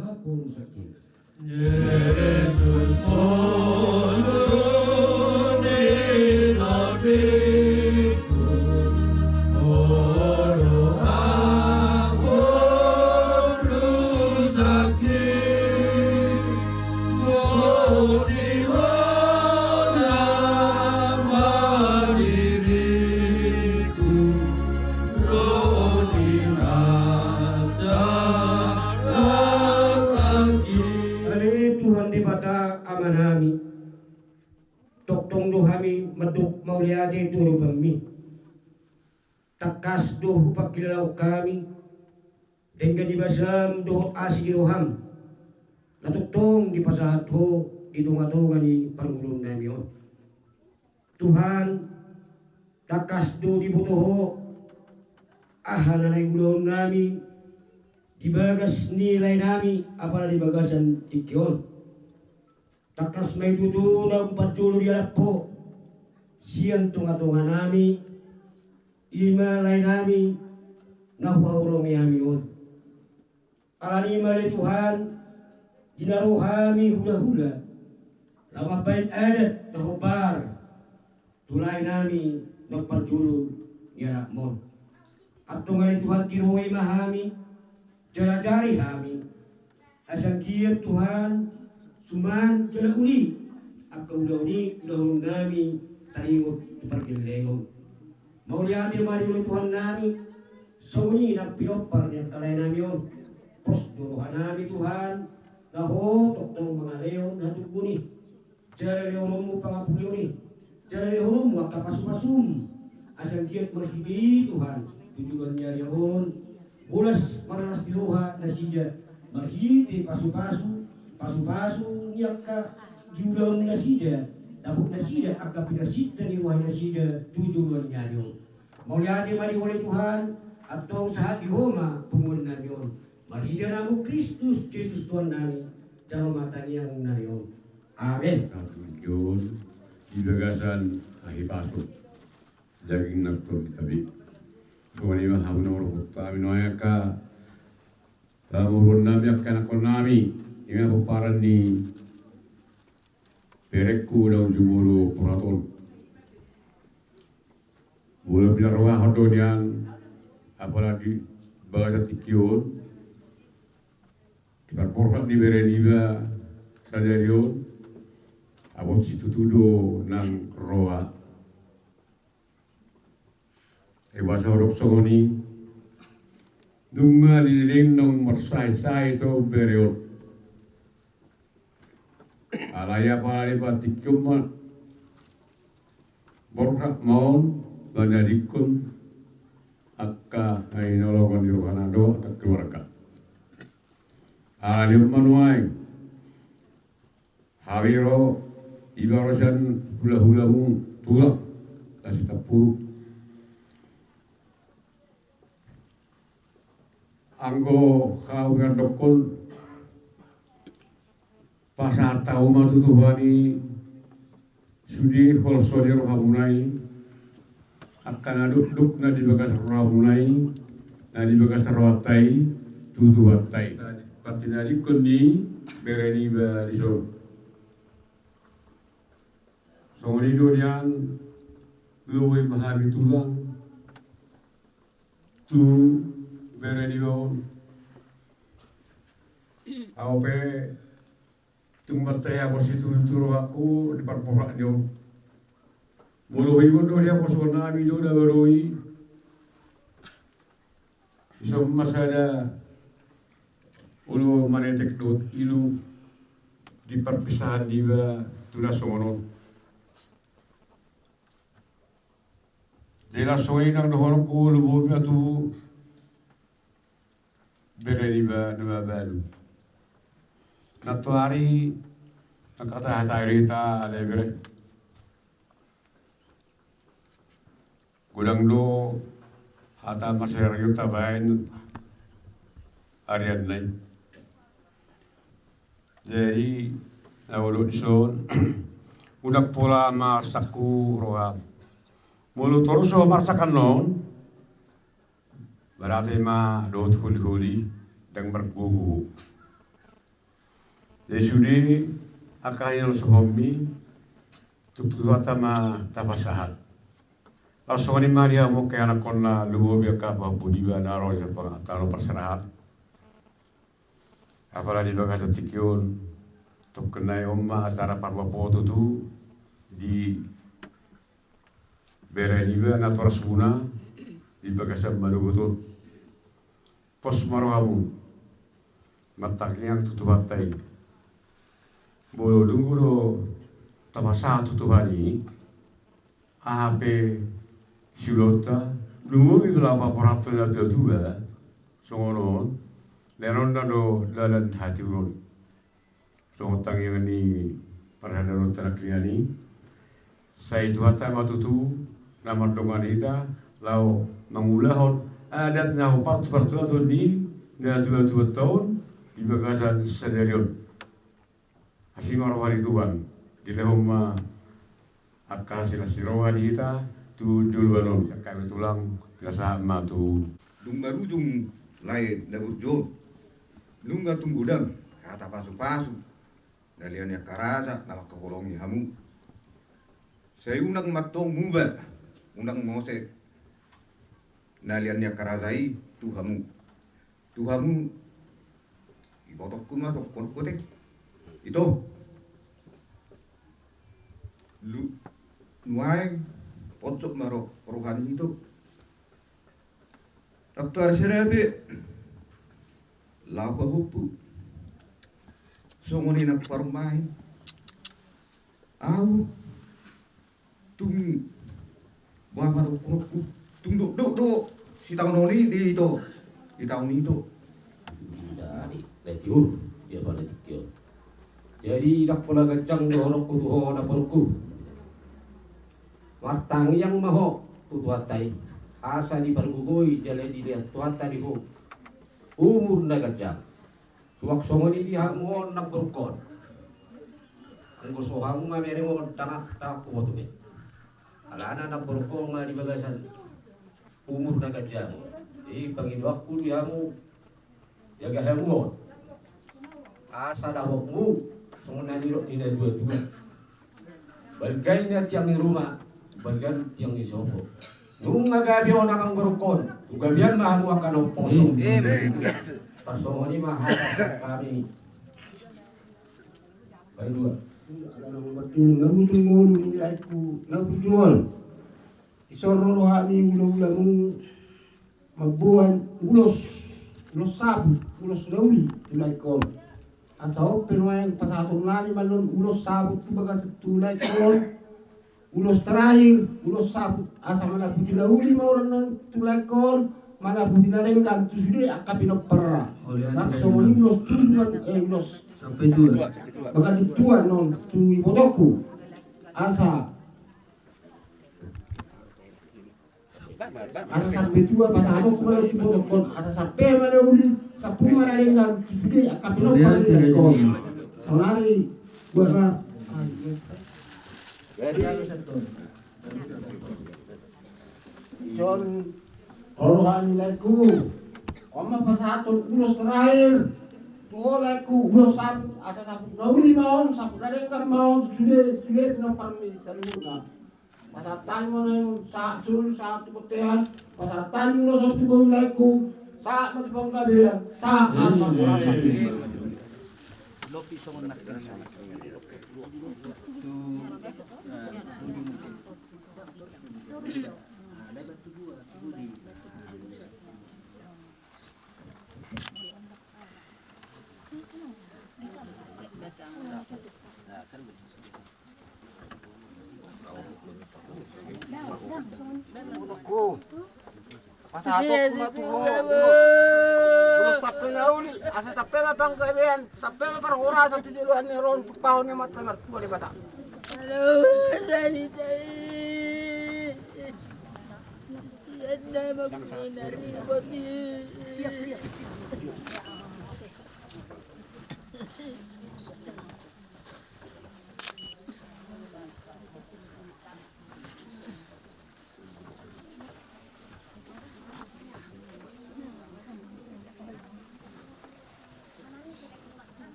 hapon sakit. Yesus menuruni hatiku, orang hapon sakit, beriwana diriku, roni Tuhan di bata amanami toktong dohami meduk mauliade turu bami takas doh pakilau kami dengan di basam doh asi di roham latoktong di pasahat ho di tunga-tunga ni panggulong nami on Tuhan takas do di buto ho ahana na gulong nami di bagas nilai nami apalagi di bagasan tikion takas may tutu na umpatulo di alapo siyan tunga-tunga nami imalay nami nahuhulong yami yun alanima ni Tuhan ginaruhami hula-hula lamabayin adat tahubar tulay nami magpatulo di alapmon at tunga ni Tuhan tinuwi mahami jalajari kami asang kiyat Tuhan suman jala uli akka udah nami taringot pergilengon mauliati mari Tuhan nami soni nak pinopar yang kalay nami on pos duruhan nami Tuhan naho toktong mga leon natuguni jala leon mo pangapulyo ni jala leon mo kapasum-pasum asang kiyat marhidi Tuhan tujuan niya yun bulas maranas diluha na siya marhiti pasu-pasu niya ka diulaw na siya tapos na siya akka pinasita ni Tuhan na siya tujuan niya yun mauliati maliwalay Tuhan at tong sa hati homa pungon na yun marhiti na mo Kristus Jesus Tuhan namin dalam mata niyang na yun Amen. Yun, ibagasan ahipasok laging nagtol tabi Kawani ba habang naurukot kami noya ka tamurun nami akan ako nami yung apuparan ni perekku daw jumuro puraton mula pinarwa hodon yang apalagi bahasa tikion kiparporhat ni bereniba sadarion abot situtudo ng roa bahasa Arab songoni dunga liling nong marsay-say to beriot alaya pali patikyum borrak maon banadikun akka ay nologon di Kanado at keluarga alim manuay hawiro ibarosan hula-hula mung tulak kasih tapuru anggo kau ngandokon pasata umat tutuhani sudi holsoni rohamunai akan aduk na di bagas rohamunai na di bagas rohatai tutuhatai patinari koni bereni ba diso songoni donian luwe mahami tulang tu bereni baon ako pe tumbatay ako si turo ako di parporak nyo muluhi ko doon ako sa nami doon na baroy isang masada ulo manetek doon ilu di perpisahan di ba tulas songonon dila soy nang doon ko lubog na tu bereni ba nababalu natuari nakatahatay rita alebere gudang do hata maseryo tabain arian lain jadi nawalud son udak pola masaku roha mulu toruso marsakan non berarti ma dot huli-huli dan bergugu Desudi akain sohomi tutuata ma tapasahat. Asoni Maria mo kaya na kona lubo biya ka pa budiba na ro sa taro perserahan. Apalagi baga sa tikyon tukenay umma acara parwapoto tu di bereniba na toras muna di baga sa malugutot. Pos marohamu matakiyang tutuhatay. Bolo dunguro tamasa tutuhani ahape silota lungo itu lah paporato na dua songonon lenon do dalan hatiron songotang yang ni parhadaro terakiani saya tuata matutu nama dongan ita lau mangulahon adat na part atau ni na dua tahun di bagasan sederion asimar wali tuan di lehoma akal sila sirawani ita tu dulwanon sakay tulang kasama tu Dung marujung lain na burjo. Lunga tunggudang kata pasu-pasu. Dalian ya karasa na makakolongi hamu. Saya unang matong muba. Unang mose. Dalian ya karasai tu hamu. Tu hamu. Ibotok kuma tok kotek. Itu. Nuaing pojok maro rohani itu dokter serabi lapa hupu songoni nak permain au tung buah tung duk si tahun ini di tahun itu dari letiur dia pada tikio jadi dak pola kencang dohorok kutuho na perku wartang yang maho tutuatai asa di pergugui jale dilihat tuata di hu umur na gajang suak songoni di hamuon na perkon anggo sohamu ma mere mo tangak tak ko to be alana na perkon ma di bagasan umur na gajang pangidwak ku di hamu jaga hamuon asa dawokmu songona diro tidak dua-dua balgainya tiang di rumah bagan tiang di sopo nung magabi o nakang berukon ugabian mahamu akan oposo pasongoni mahal kami baru dua alam betul ngarutung ngolu nilai ku nabujual isoro rohani ulang magbuan ulos sabu ulos lauli tulay kon asao penuang pasatong lani malon ulos sabu tubaga tulay kon ulos terakhir, ulos sabut asa mana putih lauli mauran non tulakon mana putih larengkan tu sudah akapinok perra nak semua ulos tujuan ulos sampai dua bahkan dituan non tu ibotoku asa sampai tua pas aku kemarin tu ibotokon asa sampai mana uli sapu mana larengkan tu sudah akapinok perra kon sonari buat John rohan laku oma pasatun ulos terakhir tuo laku ulos sabut asa sabut nauli maon sabut dalengkar maon sudah pina parmi saluna pasatan mo nang sa sul sa tukotehan pasatan ulos sabut ko laku sa matipong kabiran sa apa kurasa lopi songon nak pasado kumatuho ulos sapay na uli asa sapay na pang kabiran sapay na parang orasan tu diluhan ni ron pahon ni matlamar tuwa di bata Halo, salita. Yanda magminari pati.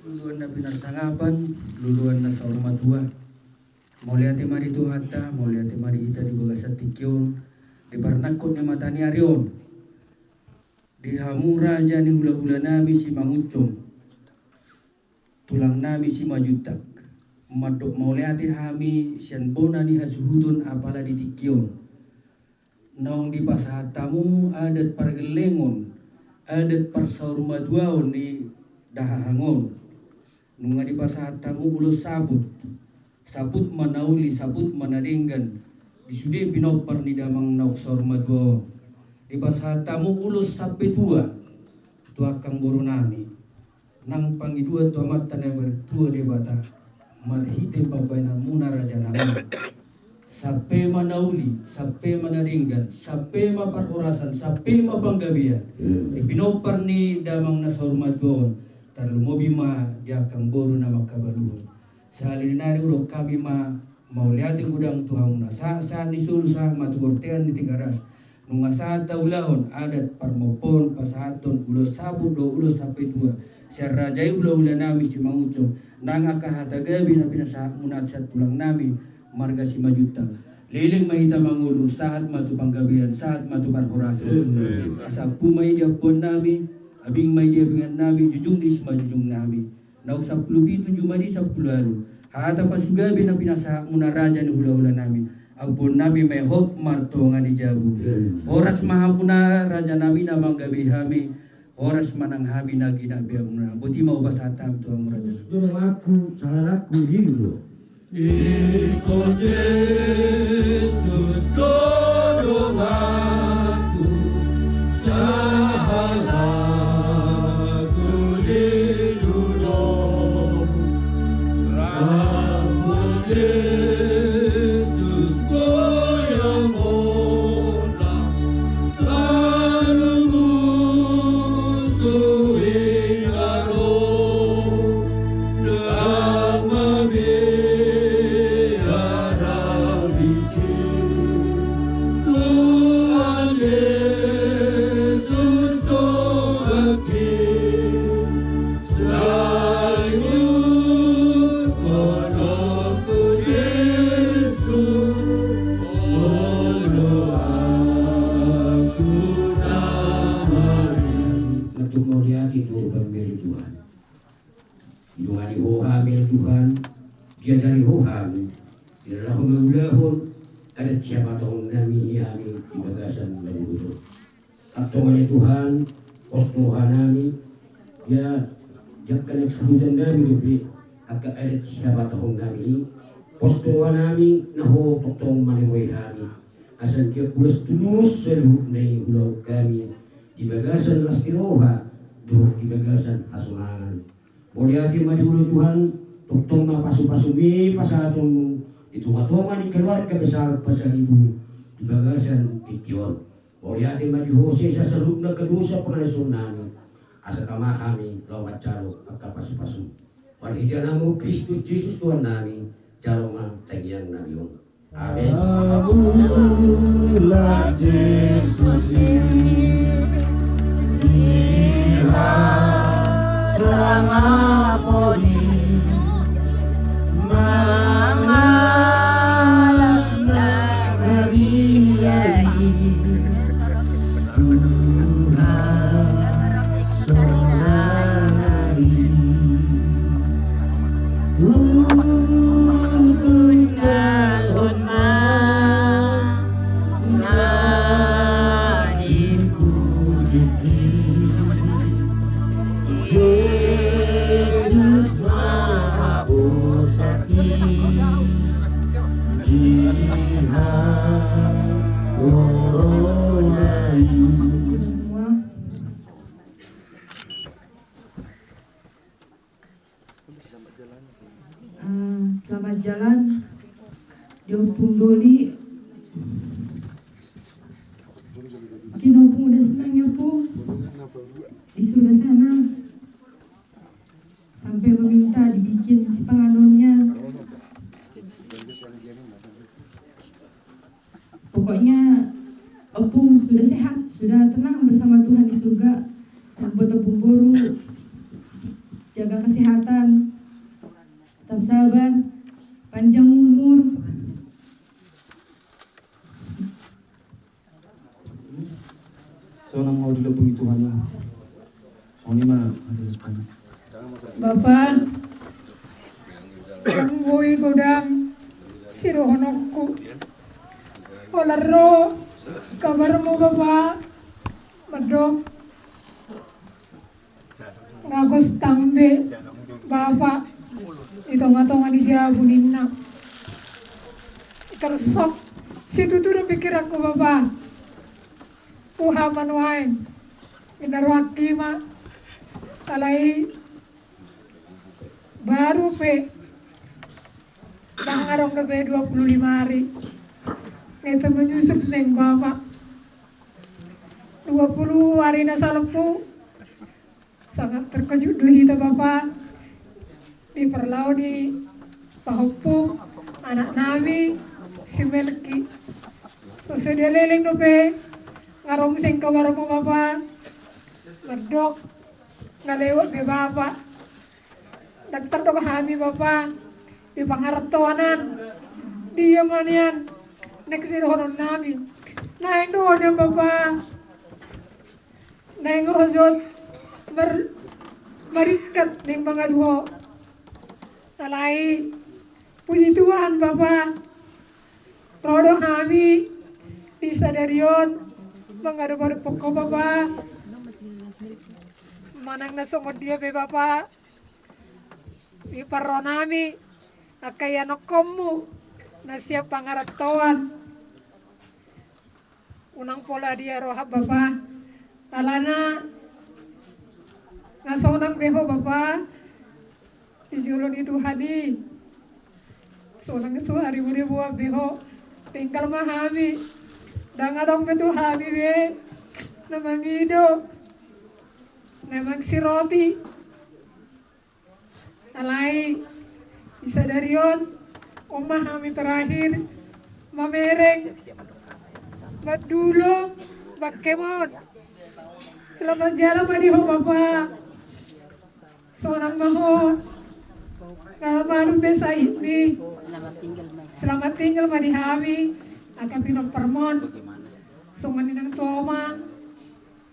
luluan na pinarsangapan, luluan na sa ormatua. Mauliati mari tuhata, mauliati mari ita di bagasat tikyon, di parnakot ni mata ni Arion. Di hamura aja ni hula-hula nami si Mangucong. Tulang nami si Majutak. Madok mauliati hami sian bona ni hasuhudon apala di tikyon. Naong di pasahatamu adat pargelengon, adat parsaur maduaon di dahahangon. Nunga di pasahatamu ulos sabut. Sabut manauli, sabut manadenggan. Disude pinopar ni damang nauksor madgo. Di pasahatamu ulos sampai tua. Tua kang boro nami. Nang pangidua tua mata na bertua de bata. Marhite pabainan muna raja nami. Sampai manauli, sampai manadenggan, sampai maparorasan, sampai mapanggabian. Di pinopar ni damang nasor madgo. Tarlumobi ma dia kang boro na makabaluhon. Sa halinari urok kami mauliati gudang tuhang na sa ni sulu sa matugortean ni Tigaras. Nung sa taulahon adat parmopon pasahaton ulos sabut do ulos sampai tua. Siya rajay ula-ula nami si Mangucong. Nanga kahatagabi na pinasa munat sa tulang nami marga si Majutang. Liling mahita mangulo saat matupanggabian, saat matuparhorasan. Asa pumay dia pon nami, abing may dia bingan nami, jujung di semajujung nami. Nauk 10 bitu cuma di 10 lalu. Hata pas gabi na pinasa muna raja ni hula-hula nami. Ampun nami may hop martongan di jabu. Oras mahamuna raja nami namang gabi hami. Oras manang hami na ginabi muna. Buti mau basatam tu ang raja. Doon aku, salah aku dulu. Iko Yesus dodo aku sahalatku di dunia. Rambut Yesus goyang olah, lalu musuhi aroh, damai biara bikin. Tuhan Yesus doakin, sayur kodokku Yesus, doaku namanya. Untuk melihat itu pemilik Tuhan. Tuhan ihoha milik Tuhan. Dia dari hohami. Dia lahu meulahun. Ada siapa tahun nami hami di bagasan bagi butuh. Atau Tuhan, pos Tuhan nami. Dia jangan kesulitan nami lebih. Agak ada siapa tahun nami. Pos Tuhan nami naho totong manemoy hami. Asal dia pulas tulus selalu nai ulau kami. Di bagasan lastiroha, doh di bagasan asungan. Boleh hati maju Tuhan, totong na pasu-pasumi pasatong itunga-tunga ni keluarga besar pasal ibu di bagasan tikyon. Boleh hati maju Hose sa salub na kadusa pangalason nami. Asa tamahami lawat caro agka pasu-pasu. Walhijan mo Kristus Jesus Tuhan nami, caro ma tagyan nami yun. Amen. Amulah Yesus ini, Dia selama poni, mengalah beriai, Tuhan senangi. Yesus Maha Besarki, Dia Koronai. Semua selamat jalan di Opung Doli. Mungkin Opung udah senang ya Opung di sudah sana sampai meminta dibikin si penganunnya. Pokoknya Opung sudah sehat, sudah tenang bersama Tuhan di surga. Dan buat Opung Boru, jaga kesehatan, tetap sabar, panjang umur. Seorang mau dilebungi Tuhan. Soalnya mah ada depan. Bapak, anggoy godang sirohonokku. Olaro, kabar mo Bapak, medok, ngagos tambe, Bapak, itonga-tonga di jabunin na. Itersok, situ tuh pikir aku Bapak, puhaman wae, inarwaki ma, talay, baru pe, bangarong na pe 25 hari. Itu menyusup neng Bapak 20 hari na salepu. Sangat terkejut dulu kita Bapak di perlau di Pahupung anak Nabi si Melki. So sedia leleng dope ngarom sing kabar mo Bapak merdok ngalewat be Bapak daktar dok kami Bapak di pangartoanan dia manian next horon namin naing doon yung Bapak naing hozot marikat ng mga duho talay puji Tuhan Bapak rodo kami di sadaryon mga dugo poko Bapak manang nasungod dia be Bapak di paro nami akayanok komu na siya pangaratoan unang pola dia roha Bapak talana ngasonang beho Bapak dijulun itu hadi sonang su hari muri buah beho tinggal mahami dangadong betu habi be namang ido namang si roti alay isa darion umah kami terakhir mamereng madulo bakemon selamat jalan madiho Bapak sonang maho kalamaru besa ini selamat tinggal madihami akan pinong permon sungan inang toma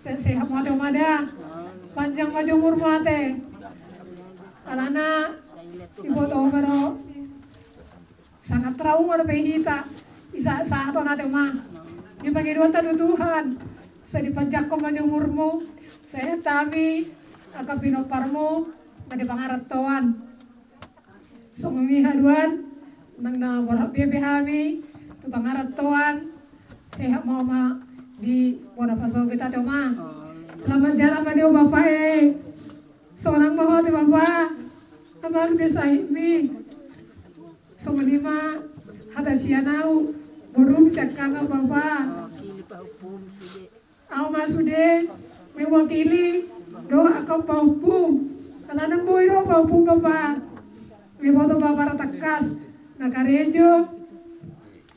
sehat mada panjang maju umur mate alana ibu toma ro sangat trauma na pahita isa sa ato natin ma yung Panginoon tado Tuhan sa dipanjak ko man yung murmo sa tami aga pinopar mo madi pangaratoan so mangihaduan nang na wala bebehami tu pangaratoan sehat mo ma di wala paso kita teo ma selamat jalan madi o Bapak so nang mo ti Bapak amal besay mi so manima hata siya nau borum siya kanga Bapak aw masude mewakili do akaw paupum kananang boy do paupum Bapak may foto Bapak ratakas nakarejo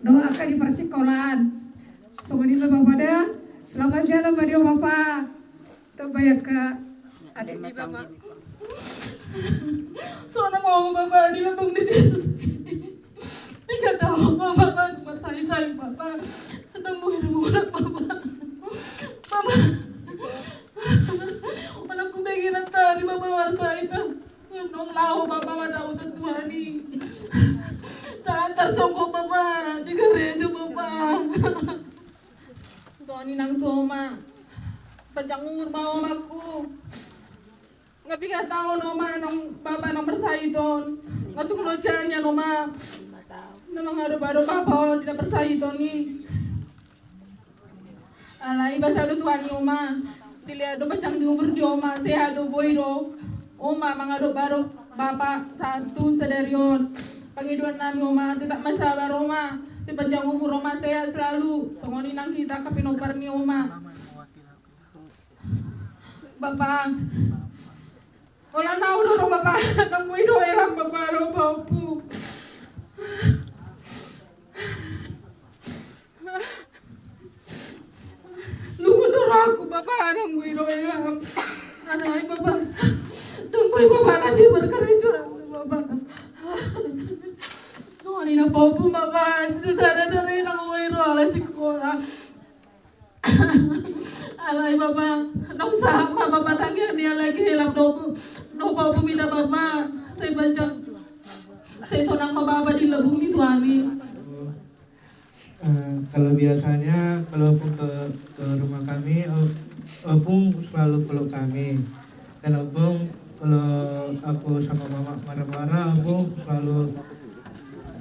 do akaw di persikolan so manima Bapak da selamat jalan madio Bapak terbayak ke adik di Bapak so mau Bapak di labang di Jesus. Ika tahu Bapak marsay-say Bapak. Atang mo hirmulat Bapak. Bapak. Walang kumigil at tari Bapak marsay ito. Nung lao Bapak madaw at tuwani. Sa antar songko Bapak. Di ka rejo Bapak. So ani nang toma. Pajangur mau aku. Ngabigat tao no ma nung Bapak nang marsay ito. Ngatung lojan niya no ma. Na mga rubaro Papa, di na persayito ni. Alay, basado tuan ni Oma. Diliado bacang di umur di Oma, sehado boy do. Oma, mga rubaro Papa, satu sadarion. Pangiduan namin Oma, tetap masabar Oma. Si bacang umur Oma, sehat selalu. Songoni nang kita kapinopar ni Oma. Bapak, wala na ulo ro Bapak. Nang boy do elang Bapak ro Bapu. Lugod ako Bapak nang wiro elang. Anay Bapak. Tung Boy Bapak nanti berkericuan Bapak. Soalnya na po Bapak, sana-sana na kumairo ala sekolah. Alay Bapak, nung sama Bapak tanggihan niya lagi hilang no po pumida Bapak. Saya baca, saya sonang mababa di labung itu ani. Kalau biasanya kalau ke rumah kami opung selalu peluk kami, dan opung kalau aku sama mama marah-marah opung selalu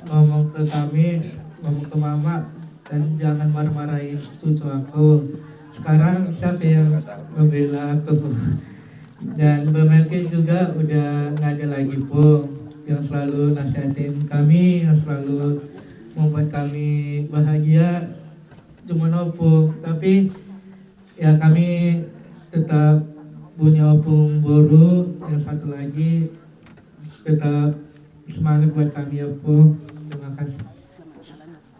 ngomong ke kami, ngomong ke mama, dan jangan marah-marahin cucu aku. Sekarang siapa yang membela aku? Dan Mbak juga udah nggak ada lagi po yang selalu nasihatin kami, yang selalu membuat kami bahagia, cuma opung. Tapi ya kami tetap punya opung baru yang satu lagi, tetap semangat buat kami ya po. Terima kasih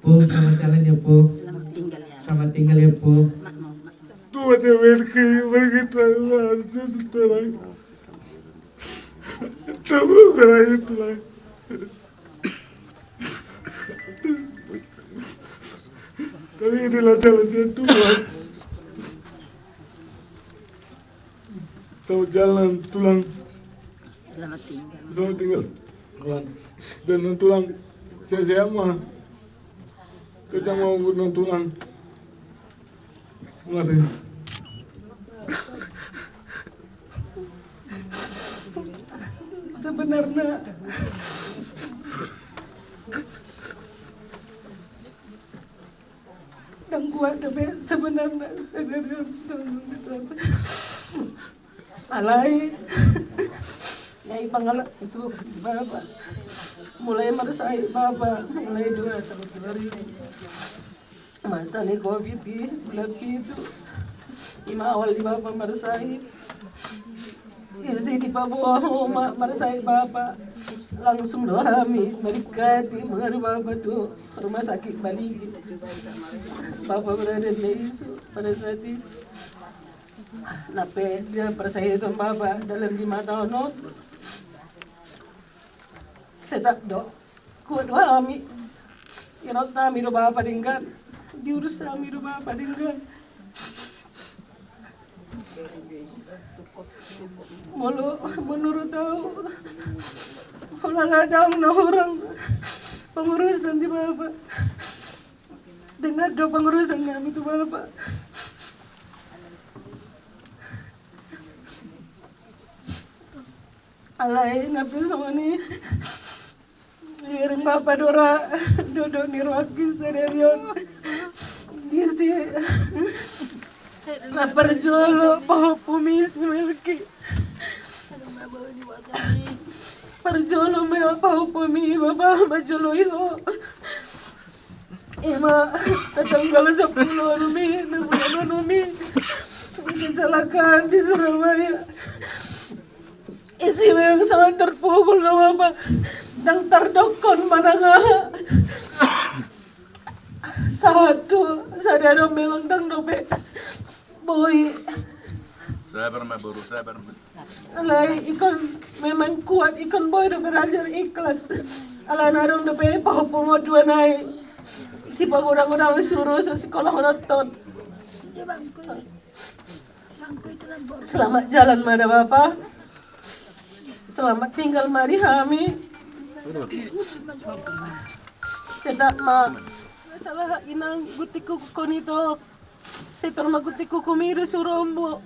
po, selamat jalan ya po, selamat tinggal ya po. Tuh temen kayak begitu harusnya setelah kamu kena itu lah. Tapi inilah jalannya Tuhan. Tahu jalan tulang. Selamat tinggal. Dan tulang saya mah. Kita mau bunuh tulang. Mari. Sebenarnya dan kuat tapi sebenarnya alay nyai pangalak itu Bapak mulai meresai Bapak mulai 2 tahun dari masa nih COVID lebih itu awal di Bapak meresai isi di bawah rumah meresai Bapak langsung doami berikati mengaruh Bapak tuh rumah sakit balik. Bapak berada di ICU pada saat itu. Nape dia percaya itu Bapak dalam 5 tahun no. Tetap dok kuat doami. Yang kami do Bapak dengan diurus kami do Bapak dengan. Menurut tahu kadang orang pengurusan di Bapak dengar do pengurusan kami itu Bapak alay nabi sama ni ngirim Bapak dora duduk di ruang serius dia sih na perjolo pahupumis milki perjolo me pahupumi Bapak majolo itu ima tanggal 10 Numi bulan Numi kecelakaan di Surabaya isi yang sangat terpukul na Bapak dan terdokon mananga satu sadar memang tang dobe boy sabar alay ikon memang kuat ikon boy do belajar ikhlas ala narong do pe pahupumo dua nai si pagurang-urang suruh sa sekolah nonton selamat jalan mada Bapak selamat tinggal mari kami tidak masalah inang gutiku konito setor magutiku kumiro surombo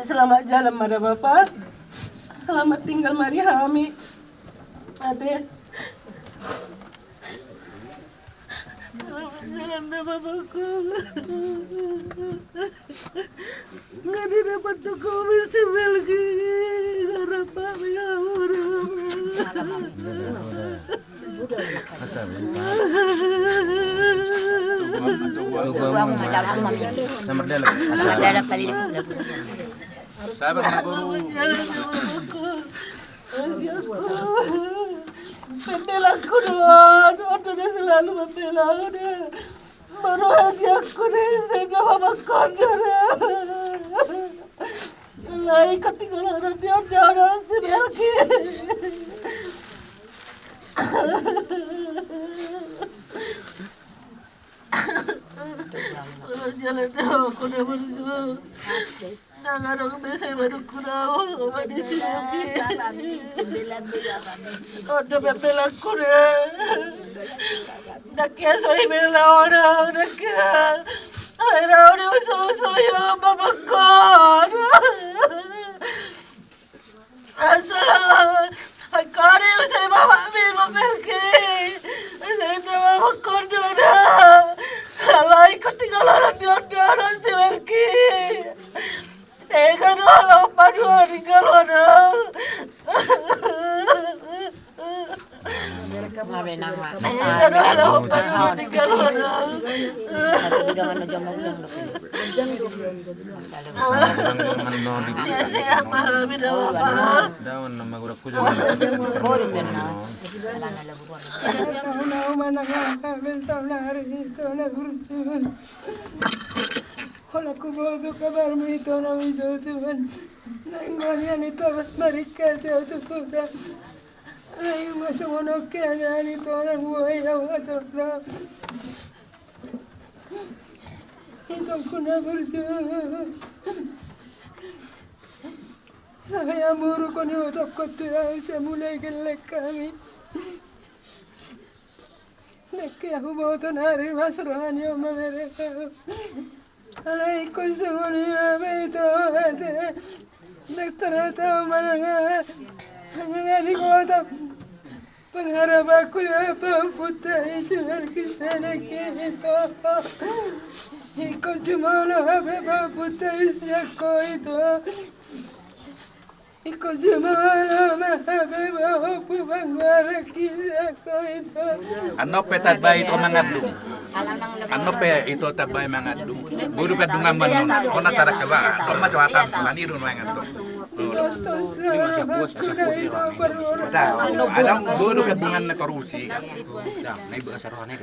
selamat jalan mada Bapak selamat tinggal mari kami ade jalan na Bapakku nggak didapat dokumen sebel harapan ya Pembelaku doang, aku udah selalu membela dia. Baru hati aku deh, sehingga Bapak kondor ya. ketinggalan di ada si Melki. Jalan tahu aku dah berusaha. Nang ada biasa baru kurang apa di sini. Ada bela kure. Nak ya soy bela orang nak ya. Ada orang so ya bapa kor. Asal kari usai bapa mi Melki. Saya dah bapa kor dah. Alai ketinggalan di ada si Melki. Tega dulu padua tinggalan. Mabe nang Tega dulu padua tinggalan. Siya mahal bida. Dawan nama gura kujo. Hola kuboso kabar mito na wijotuan. Nangonya nito marika teo tukuda. Ay masono kaya nito na buhay awatona. Ito kuna burjo. Saya muru ko ni utok ko tuya sa mulay galak kami. Nakya huboto na rin masrohan yung mamereka. Alay ko sa mga beto ate. Nagtarataw mananga. Hanggang ko ito. Pangarap ako yung pamputay sa markisana kinito. Ikaw jumalo habi pamputay siya ko ito. Ikaw jumalo mahabi pamputay siya ko ito. Ano pe tabay ito mangadung? Ano pe ito tabay mangadung? Buru ka dungan manon. Kona cara ka ba? Kona jawatan lani ru mangadung. Ada buru ka dungan na korusi. Nai bahasa rohani.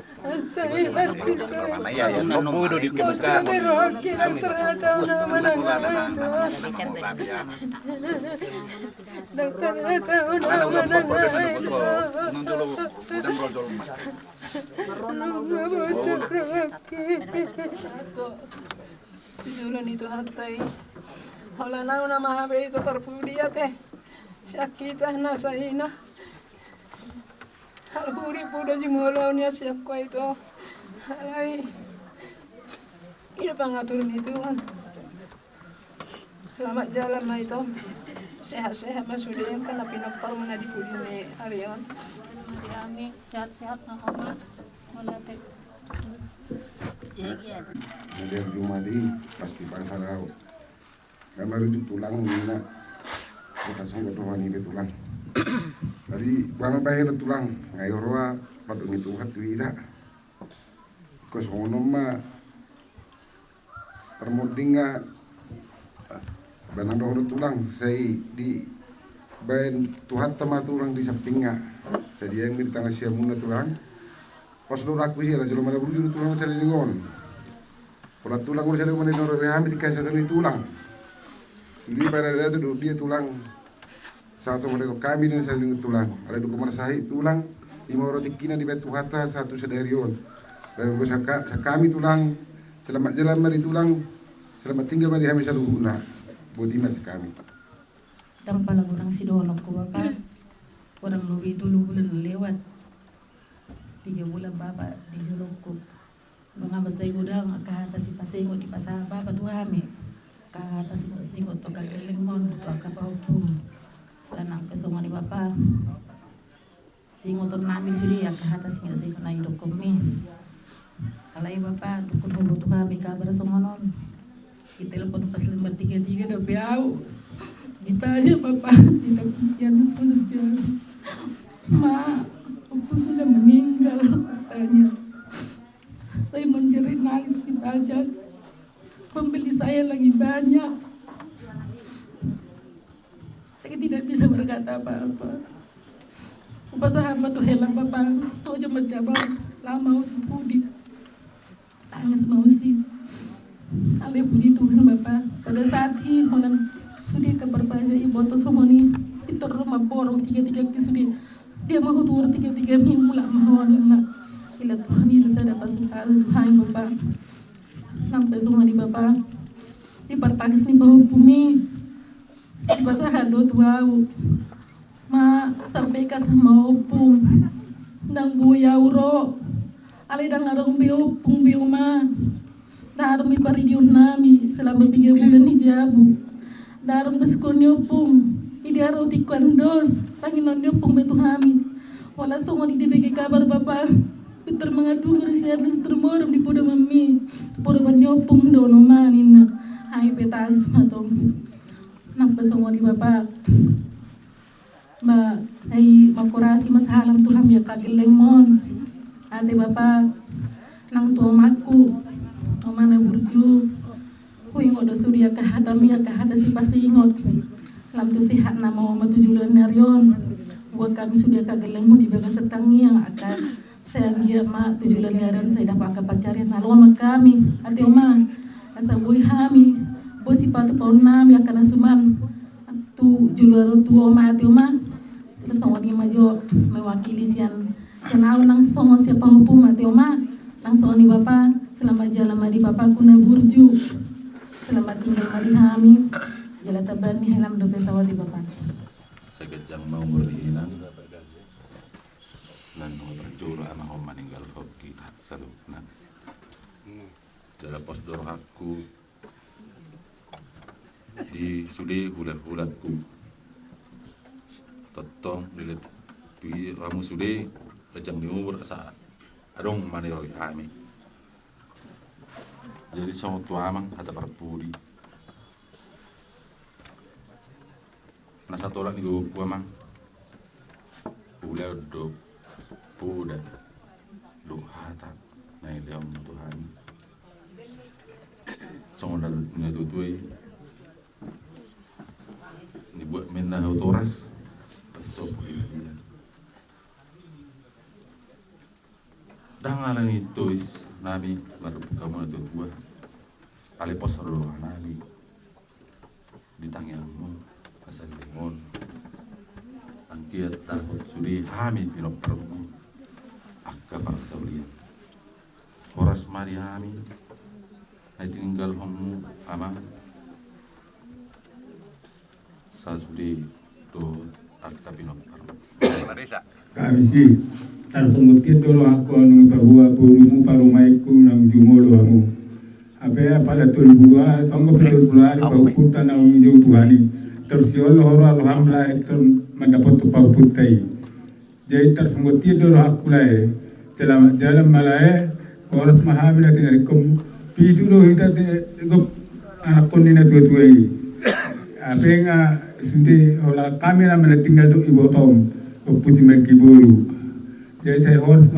Ya, buru di kebuka. Julan itu hantai. Wala na una mahabe ito parpudiate. Sakita na sa ina. Halhuri po na jimulaw niya siya ko ito. Ay. Ina pangatur nito. Selamat jalan na ito. Sehat-sehat masudian kan na pinagparo na di puli ni Arion. Kami sehat-sehat na kami. Wala te. Nader Jumadi pasti pasarau. Kamaru ditulang mina. Kita sungguh rohani betulang. Dari bang bayar tulang ngayoroa patung itu hati wida. Kosono ma permodinga banang dohro tulang saya di bayan tuhat tama tulang di sampingnya. Jadi yang di tengah siamuna tulang. Pas lo raku sih rajulo mana bulu tulang saya lingon. Kalau tulang udah saya mana noro behami dikasih kami tulang. Di pada dia tulang satu mereka kami dan saling tulang. Ada dua kamar sahih tulang, 5 roti kina di batu hata, 1 sedarion. Dan kami tulang, selamat jalan mari tulang, selamat tinggal mari kami selalu guna. Bodimat kami. Tanpa lagu orang sidono ko bapak, orang lebih 7 bulan lewat, 3 bulan bapak di Jeroko. Mga masay gudang kahata si pasengo di pasar bapak tu kami. Kahata si pasengo to kagalingon to kapahupum. Lanang pesongan ni bapa. Singo to namin suri ya kahata sing sa na idok kami. Alay bapa dukun hubo to kami kabar songonon. Itelepon pas lembar 33 do piau. Ditanya bapa, kita kusian mas kerja. Ma, waktu sudah meninggal katanya. Saya menjerit nangis di pajak. Pembeli saya lagi banyak. Saya tidak bisa berkata apa-apa. Pasahan tuh helang bapak, tuh cuma jabat lama untuk pudi. Tangis mausin. Ale puji Tuhan bapak. Pada saat ini Sudi kabar baja ibu to somoni itu rumah borong tiga ki sudi dia mau tur tiga mi mula mahon na ila Tuhan itu saya dapat sekali Tuhan Bapak sampai somoni Bapak di pertangis ni bahu bumi di pasah hado tuau ma sampai ka sama opung dang buya uro ali dang arong biopung bioma darong mi paridiun nami selama 3 bulan hijabu darong beskon nyopung idiaro ti kwandos tanginon nyopung betuhami wala songo di dibegi kabar Bapak Peter mengadu ngerisian termorum di podo mami podo nyopung dono manina hai petangis matong nampa songo di Bapak ma ay makurasi masahalam Tuhan ya kagileng mon ate Bapak nang tuamaku mana burju kuing odo sudia kahata mi kahata si pasingot lam tu sehat nama oma 7 bulan narion buat kami sudah kagelemu di bagas setangi yang akan sayang dia ma 7 bulan narion saya dapat pacaran lalu sama kami ate oma asa boy hami boy si patu paun nami akan asuman tu jularo tu oma ate oma terus orang majo mewakili sian kenal nang songo siapa hukum ate oma langsung ni Bapak selamat jalan madi Bapak kuna burju selamat tinggal madi hami jalan taban ni helam do pesawat di Bapak segejang mau berdinan lan ho berjuru ama ho maninggal hoki salukna dalam pos dorhaku di sudi hulat-hulatku totong lilit pi kamu sudi kejang di umur asa adong maniroi hami jadi sama tua mang ada perpuri na satu lagi gua mang ulah do puda lu hata na ileom Tuhan sama dal ngetutui ni buat menah autoras besok dia dangalan itu nabi baru kamu itu tua kali posoro nabi di tangianmu asal limon angkiat takut sudi hami pinok permu akka paksa ulian horas mari hami ay tinggal homu ama sa sudi do akka pinok permu kami sih tarsumukit dulu aku anu bahwa burumu parumaiku nang jumolo amu apa pada tul buah tonggo tul buah bau puta nang jauh tuhani tersiol horo alhamdulillah itu mendapat bau putai jadi tarsumukit dulu aku lai jalan malai horas mahamila tinarikum pitu lo hita go anak konina tua-tuai apa nga sudah olah kamera mana tinggal do ibu tom puji merki buru jadi saya harus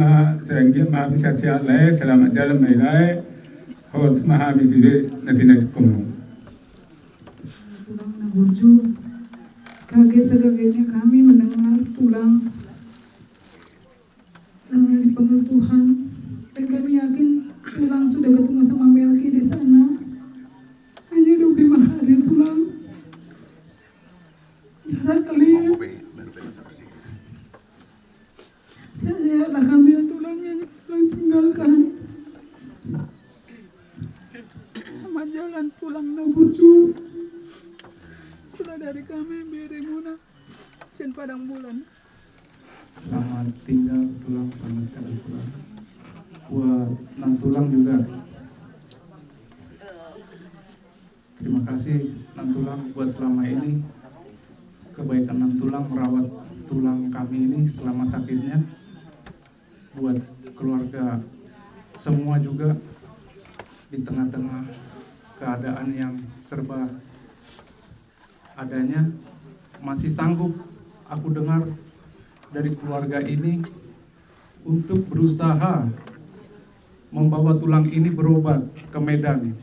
bisa siap lai selamat jalan mai harus habis sudah nanti kono. Tulang Naburju, kaget-kagetnya kami mendengar tulang dipanggil Tuhan dan kami yakin tulang sudah ketemu sama Melki di sana. Hanya 25 hari tulang. Jarak kalian. Saya lah ambil tulangnya yang tinggalkan. Sama jalan tulang Naburju. Tulah dari kami Birimuna Sen Padang Bulan. Selamat tinggal tulang, selamat tinggal tulang. Buat Nang Tulang juga. Terima kasih Nang Tulang buat selama ini kebaikan Nang Tulang merawat tulang kami ini selama sakitnya. Buat keluarga semua juga di tengah-tengah keadaan yang serba adanya masih sanggup aku dengar dari keluarga ini untuk berusaha membawa tulang ini berobat ke Medan.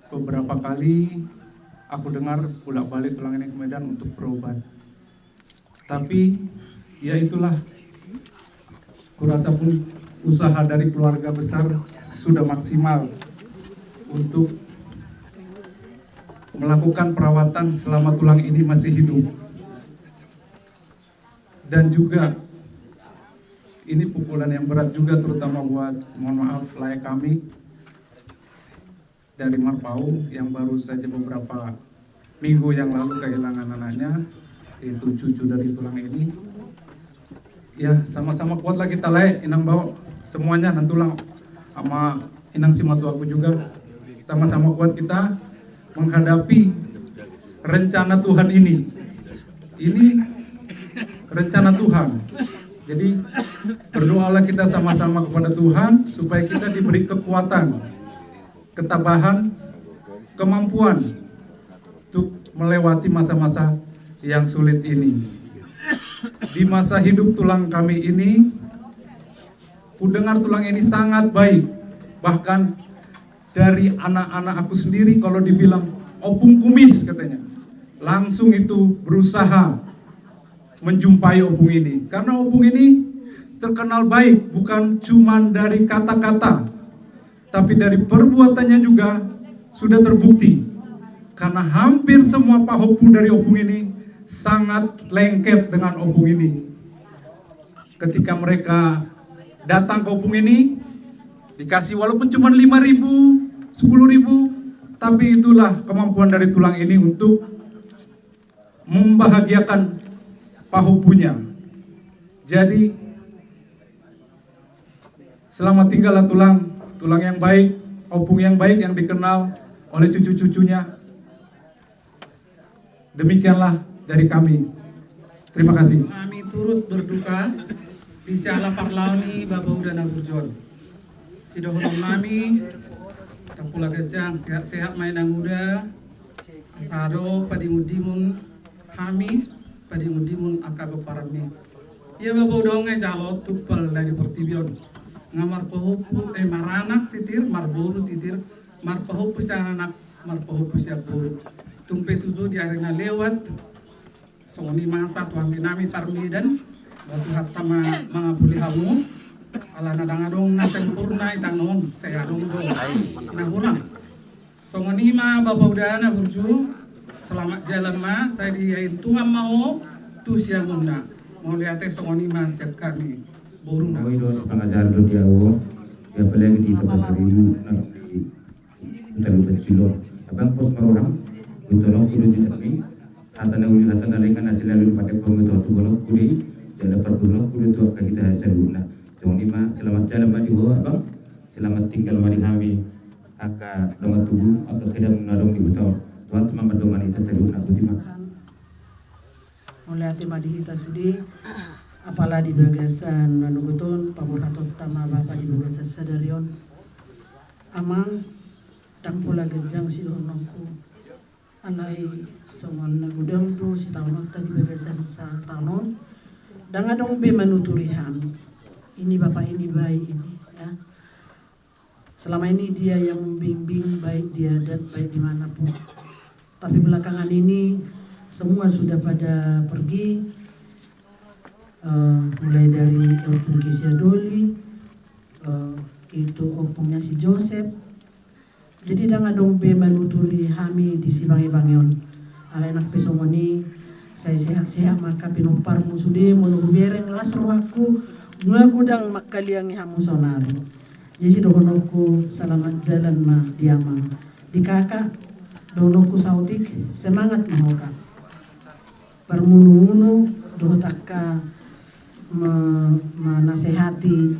Beberapa kali aku dengar bolak-balik tulang ini ke Medan untuk berobat. Tapi ya itulah, kurasa pun usaha dari keluarga besar sudah maksimal untuk melakukan perawatan selama tulang ini masih hidup. Dan juga ini pukulan yang berat juga, terutama buat, mohon maaf, layak kami dari Marpau yang baru saja beberapa minggu yang lalu kehilangan anaknya, itu cucu dari tulang ini. Ya, sama-sama kuatlah kita layak, inang bawa semuanya, nantulang sama inang simatu aku juga, sama-sama kuat kita menghadapi rencana Tuhan ini. Ini rencana Tuhan. Jadi berdoalah kita sama-sama kepada Tuhan supaya kita diberi kekuatan, ketabahan, kemampuan untuk melewati masa-masa yang sulit ini. Di masa hidup tulang kami ini, ku dengar tulang ini sangat baik. Bahkan dari anak-anak aku sendiri kalau dibilang opung kumis katanya, langsung itu berusaha menjumpai opung ini. Karena opung ini terkenal baik, bukan cuma dari kata-kata, tapi dari perbuatannya juga sudah terbukti. Karena hampir semua pahopu dari opung ini sangat lengket dengan opung ini. Ketika mereka datang ke opung ini, dikasih walaupun cuma 5.000, 10.000, tapi itulah kemampuan dari tulang ini untuk membahagiakan pahopunya. Jadi selamat tinggallah tulang yang baik, opung yang baik yang dikenal oleh cucu-cucunya. Demikianlah dari kami. Terima kasih. Kami turut berduka di Siala Parlauni Bapak Udana Burjon. Sidohonom nami, Kapula Gejang, sehat-sehat mainang muda, Asado padimudimun hami, padimudimun akago parami. Ia Bapak Udongai jalot tupel dari Pertibion. Ngamar pahupu maranak titir, marboru titir, mar pahupu siang anak, mar pahupu siang boru. Tumpe tutu di arena lewat, soni masa tuan dinami parmidan, batu hatta mga buli hamu, ala nadangadong nasempurna itang noon, saya dong dong, inahulang. Soni ma Bapak Udana Burju, selamat jalan ma, saya diain Tuhan mau, tu siang muna, mau lihatnya soni ma siap kami, boru na. Oi dos pengajar do diawo, dia peleng di tempat seribu, nanti kita lupa cilok, abang pos maroham. Untuk nak kudu jujami, hatana uli hatana dengan hasil lalu pada kaum itu tu kalau kudi, jadi perbulan kudu tu akan kita hasil guna. Jangan lima selamat jalan madi ho abang, selamat tinggal madi kami, aka dongat tubuh, aka kedam nadong di utau. Tuhan tu mama dongan itu hasil guna butima. Oleh hati madi kita sudi, apalah di bagasan manuguton, pamuratot tama bapa di bagasan sadarion, amang, dan pula gejang sidohonongku. Alai songon nagudang tu si taunot tadi bebesan sa taunot dan adong be manuturihan ini bapak ini baik ini ya, selama ini dia yang membimbing baik di adat baik dimanapun, tapi belakangan ini semua sudah pada pergi, mulai dari opung Kisia Doli, itu opungnya si Joseph. Jadi dengan dong be manuturi hami di Sibangi-Bangion. Ala enak pesongoni saya sehat-sehat maka pinumpar musude menunggu bereng las rohaku ngagudang makaliang hamu sonari. Jadi dohonoku selamat jalan ma diamang. Di kakak dohonoku sautik semangat mahoka. Permunu-munu dohotakka menasehati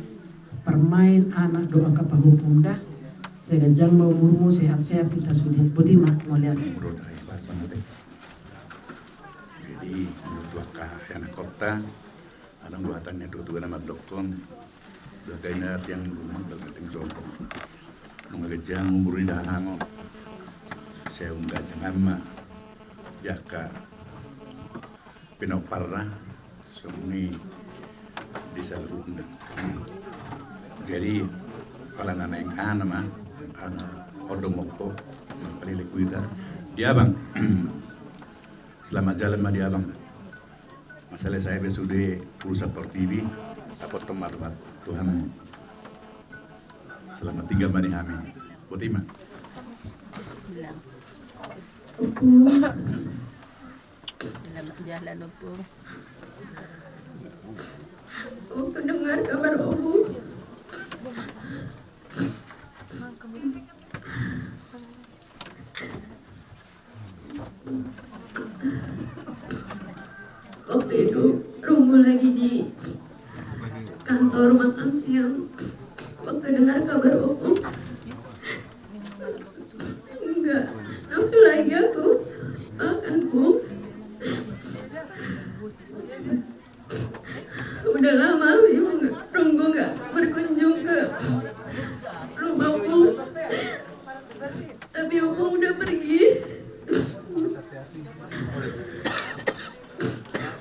permain anak doa kapahupunda. Saya jang mau murmu sehat-sehat kita sudah. Butima mau lihat. Jadi dua anak kota, anak buatannya dua nama dokter, dua kainar yang rumah berketing joko. Mengejang umur dah hango. Saya unggah jangan ma, jaka pinoparna sumni di salurna. Jadi kalau anak yang anak odomoko pelilik kuita dia bang selamat jalan ma dia bang masalah saya besude pulsa per TV apa tempat Tuhan selamat tinggal ma di kami Butima Selamat jalan Opung. Waktu dengar kabar Opung, waktu itu Rungu lagi di kantor makan siang. Waktu dengar kabar Opung, enggak nafsu lagi aku makan Pung. Udah lama Rungu nggak berkunjung ke rumah Opung, tapi Opung udah pergi.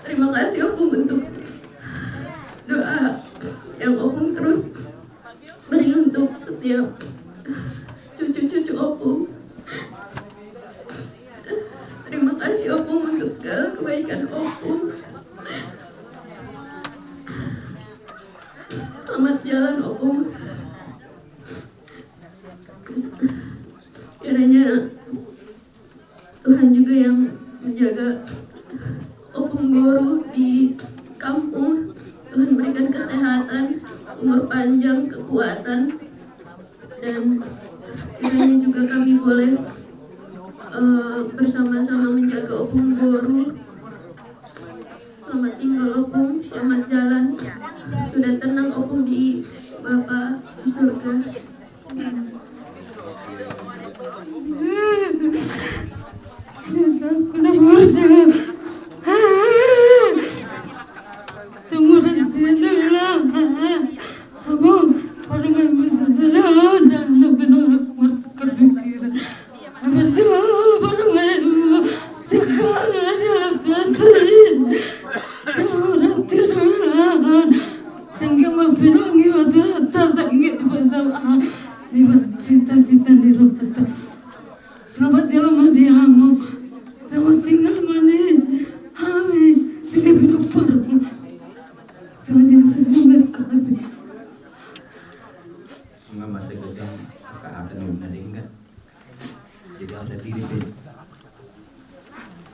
Terima kasih Opung untuk doa yang Opung terus beri untuk setiap cucu-cucu Opung. Terima kasih Opung untuk segala kebaikan Opung. Selamat jalan Opung. Kiranya Tuhan juga yang menjaga Opung Guru di kampung. Tuhan berikan kesehatan, umur panjang, kekuatan, dan kiranya juga kami boleh bersama-sama menjaga Opung Guru. Selamat tinggal Opung, selamat jalan. Sudah tenang Opung di Bapa di surga. Aku nak berusaha. Tunggu nanti lama. Abang, baru main bisa jalan dan benar berpikiran. Berjual baru main sekarang jalan penting. Nanti jalan. Sehingga mapinangi waktu atas sangat bersama. Cita-cita di roh atas. Selamat jalan madiamu. Selamat tinggal mani. Amin. Sudah pinapar. Tuhan Yesus memberkati. Enggak masa kejam keadaan yang menadingkan. Jadi harus diri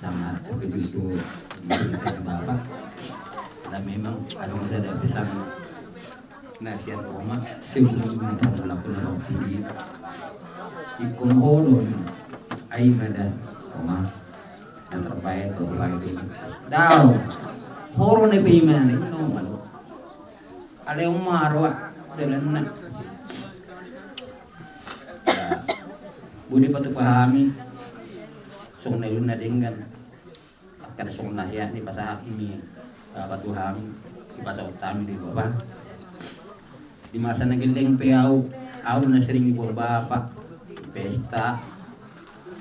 sangat begitu kita Bapak. Dan memang ada masa ada pisang nasihat koma sebelum kita melakukan waktu ikon hodon ay kada koma yang terbaik itu daw horo ne payman ini no malo ale umaro dalan na budi patu pahami song na yun na dinggan kada song nasihat ni pasahak ini patuhami di pasah utami di bawah di masa nagiling peau na sering ibu bapak pesta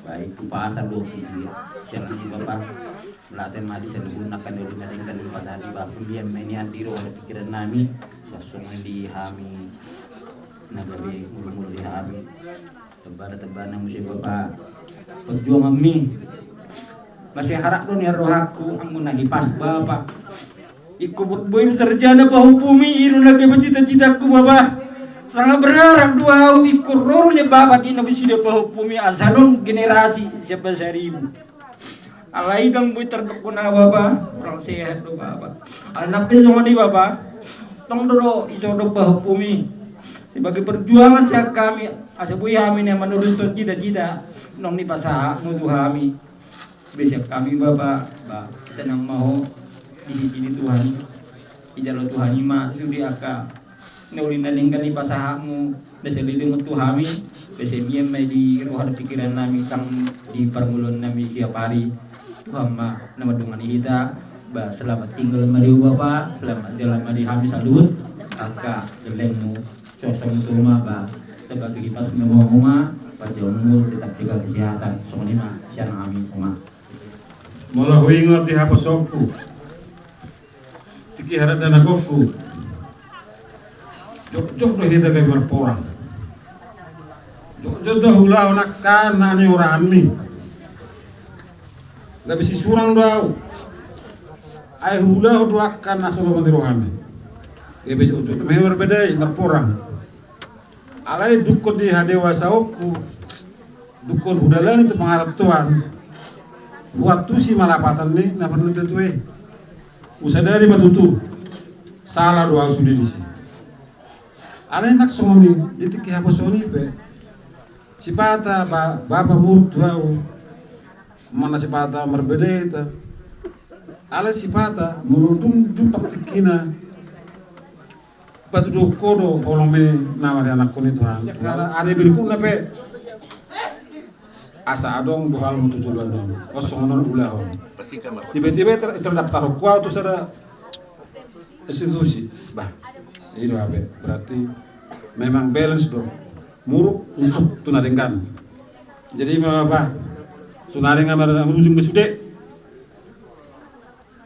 baik itu pasar 20 dia siang di bapak melatih madi selugunakan dulu naringkan di pasar di bapak dia mainian tiro ada pikiran nami sasung di hami nagabi mulu-mulu di hami tebana musim bapak perjuangan mi masih harap dong ya rohaku amun nahipas bapak ikut boin sarjana pahupumi iru lagi cita-citaku bapak sangat berharap doa ikut rolnya bapak di nabi sudah pahupumi asalun generasi siapa seribu alai dang boy terdukuna bapak orang sehat do bapak anak besok ni bapak tong doro isodo pahupumi sebagai perjuangan siap kami asabuy kami yang menurut cita-cita nong ni pasah nutu kami besok kami bapak tenang mau di sini Tuhan ijalo Tuhan ima sudi aka neulin nalingkan di pasahamu bese lidung Tuhami bese miem di ruh pikiran nami tang di permulun nami siap hari Tuhan ma nama dungan hita ba selamat tinggal madiu bapak selamat jalan madi kami salut aka gelengmu sosong tuma ba sebagai kipas ngomong pajomul tetap jaga kesehatan sonima siang amin uma Mula huingot di haposokku tiki harap dan agoku jok do hita kay berporang jok do hula nakkan nani urami nggak bisa surang do ay hula do akan nasono bandirohami ya bisa ujuk me berbeda berporang alai dukun di hadewa saokku dukun hudalan itu pengarap Tuhan waktu si malapatan nih na perlu tetue usah dari matutu salah doa sudah di sini ada nak soni itu kaya apa soni pe si pata bapa murtuau mana si pata berbeda ala si pata murudum jumpa tikina batu do kodo olome nawari anak kuni Tuhan karena ada berikut nape asa adong dohal mutu jualan dong kosong non ulah tiba-tiba terdaftar kuat tuh ada institusi bah ini apa berarti memang balance dong muruk untuk tunaringkan jadi apa sunaringan merujung ke sude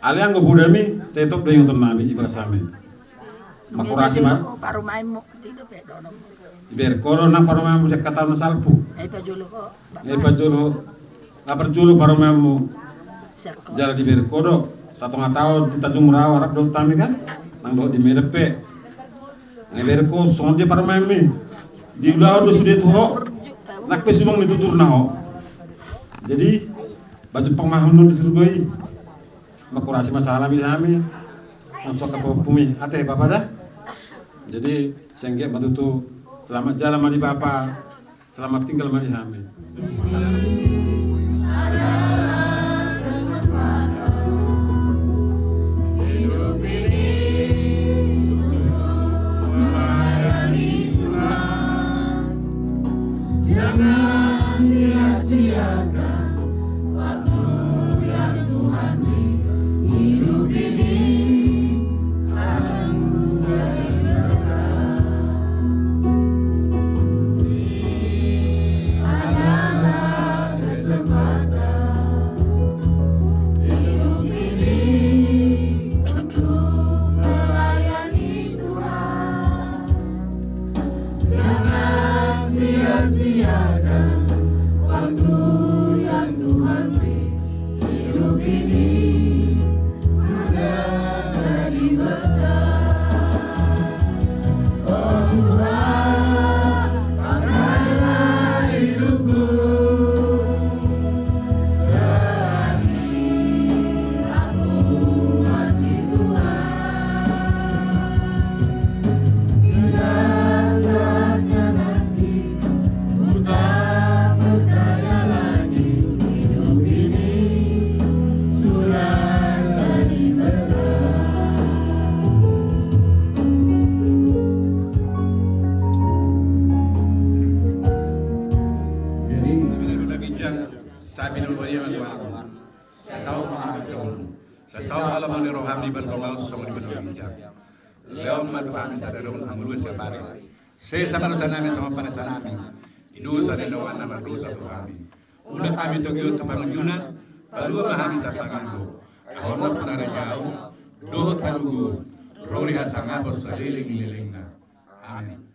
aliang ngebudami saya top dengan teman ibadah sami makurasi mah paru maimu tidak pedono biar corona paru maimu kata masalpu ai pajolo lapar julu paru maimu jalan di biar kodo 1,5 tahun di Tanjung Merawa rap dok tami kan nang dok di merepe ngai biar ko sonde paru maimu di ulah do sudah tuh nak pesulung ditutur naho jadi baju pemaham di surgoi makurasi masalah kami untuk kepumi ate bapak dah jadi sengge matutu selamat jalan mari bapak selamat tinggal mari kami jangan sia-siakan waktu yang Tuhan beri hidup ini Saya sama nami sama panasanami. Dosa dan doa nama dosa kami. Udah kami togyo kepanjunan, baru kami sapangango. Ahorna punara jauh, dohot halugur, rori hasanga berseliling-lilingna. Amin.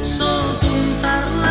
So tuntar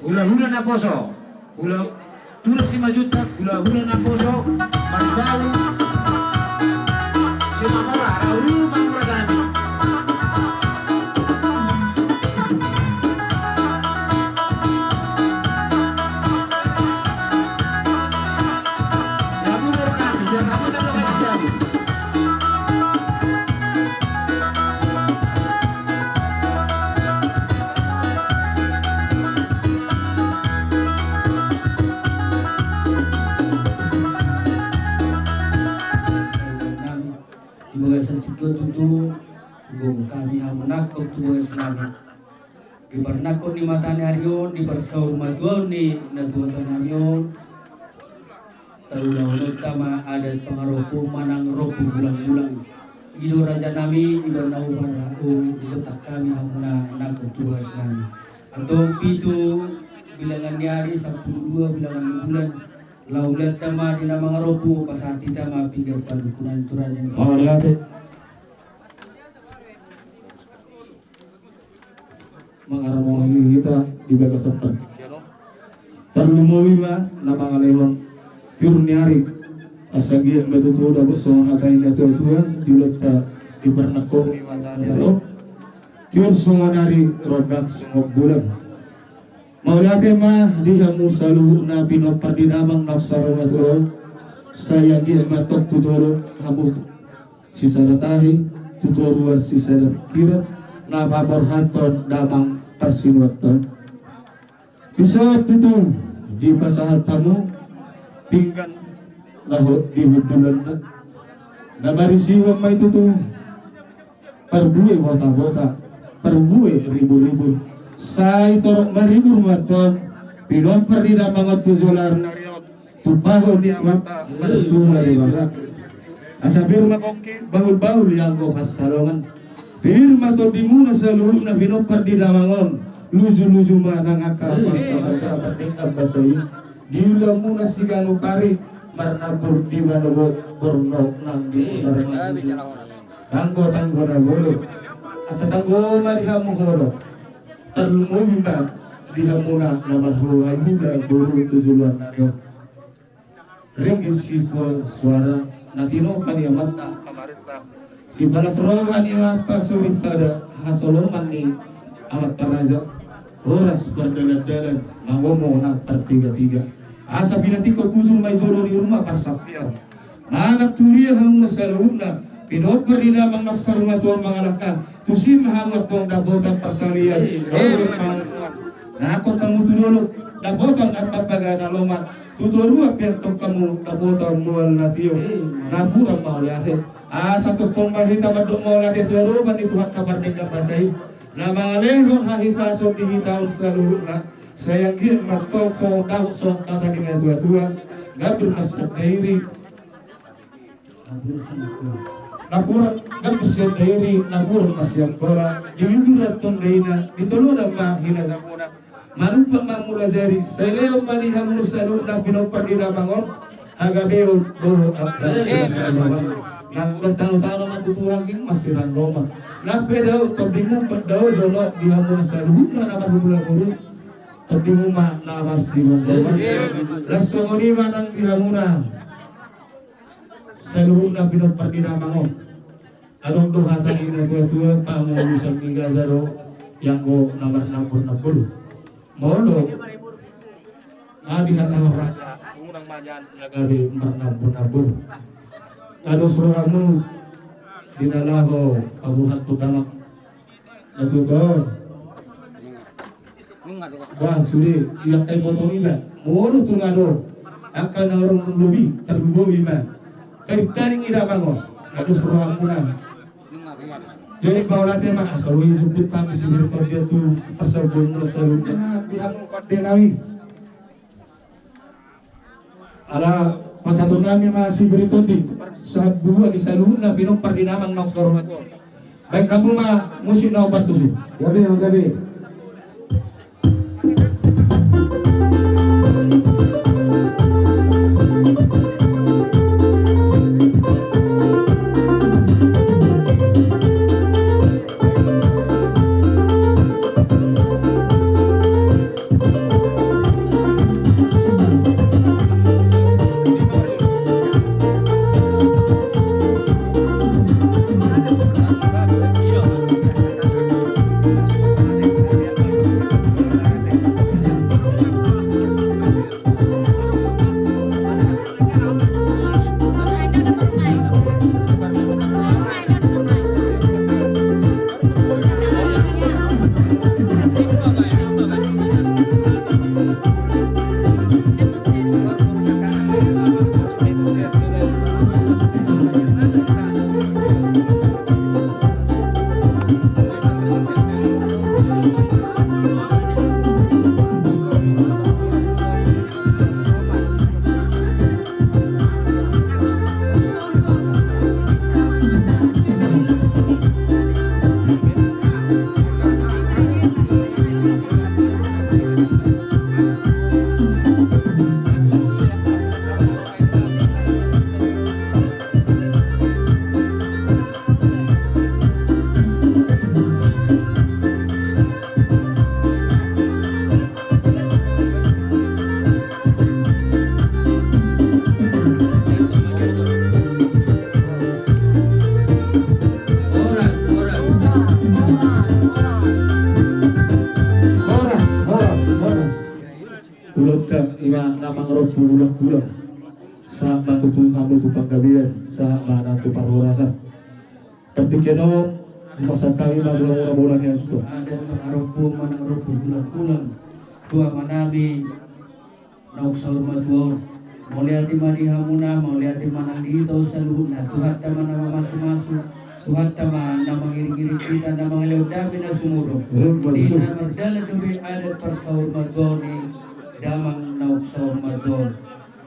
Hula-hula na poso. Tulad 5 juta, hula-hula na poso. Maribau. Si Mamora, Raulu, Mamora Ganabi. Ibasan sikut itu gong kami yang menakut tubuh Islam. Di pernakut ni matane harion, di persaur maduan ni naduan tanamion. Tarulah utama ada pengaruh manang ropu bulang-bulang. Ido raja nami iba nau barau letak kami hamuna nakut tubuh Islam. Atau pitu bilangan hari 12 bilangan bulan. Laulat tama di nama ngaropu pasati tama pinggir padukunan turan yang mengarmohi kita di bagas seperti terlumawi ma nama ngalehon piruniari asagi yang betul dah besar hakai natu tua dileta di pernakor di matanya lo tiur sungonari rodak sungok bulan Maulate mah dihamu saluhur na pinopar dinamang naksaro maturo saya dia matok tutoro hamu sisa ratahi tutoro sisa kira na babor hanton damang persinuatan bisa itu di pasahat tamu pinggan lahut di hudulan na barisiwam ma itu tuh perbuwe bota-bota perbuwe ribu-ribu saya torok maribur maton pinomper di damangot tujular nariot tupaho di amata bertuma di barat asa firma koki bahul-bahul yang kau pasalongan firma to dimuna seluruh na pinomper di damangon luju-luju manang akal pasalongan berdengkap basai diulah muna siganu pari marnabur di manobot bornok nang di barat tanggo na bolo asa tanggo malihamu holo terlumumba dihamuna nama huwa juga guru tujuan nario ringgit sifo suara natino kani mata kamarita si balas rohan mata sulit pada hasoloman ni amat taraja horas berdalan-dalan ngawomo na tertiga-tiga asa binatiko kusum may jolo di rumah parsaktiar anak tulia hamuna saluna pinoper di damang naksar rumah tuan mangalaka tusim hamat tong dabotan pasalian nah ako tamu tululok dabotan at pagpagana lomat tuturua pihak tong kamu dabotan mual natio napura maulate asa tong mahita madok maulate turuban itu hak kabar dengan pasai na mga lehon hahipasok di hitaon sa luhut na sayang gin matok so daw so kata dengan tua-tua gabur mas kairi napura gapusyan dairi napura masyang bola diwidurat tong daina ditulunang mahina muna manupa mamula jari saileo maliham nusalun na pinopar dinabangon agabeo doho nakulat tano-tano matuturang king masiran Roma nakpedaw tabdimu pedaw jono dihamun salun na namarhubula guru tabdimu ma namarsiwan Roma lasongoni manang dihamuna seluruh na pinopar dinabangon anong duhatan ina tua-tua pamulusang mingazaro yang go nomor 60 molo dihatang rasa unang manyan nagari 60 ado suramu dinalaho kabuhat tudamak natugon wah suri iyak tay potong iba molo tungado akan orang lebih terlebih iba taring ira bango ado suramu na jadi baulate mah asawi jupit kami sibir dia tu persabun rasul pihak koordinasi ala pasatu nami masih beritondi sabua di saluna binong pardinamang naksor mato baik kamu mah musik na obat tusu gabi Ima namang ros bulan sa matutong kamo tutang kabilan sa manatu parurasa. Ketikeno masatay maglaw-law niya suto. Ada mengarupu manangrupu bulan-bulan tua manami nauksaur matuor mauliati madihamuna mauliati manang dito sa luhuna Tuhan tama na masu-masu Tuhan tama na mangiring-iring kita na mga leodami na sumuro di na merdala dobi adat persaur matuor ni damang nauksaur matuor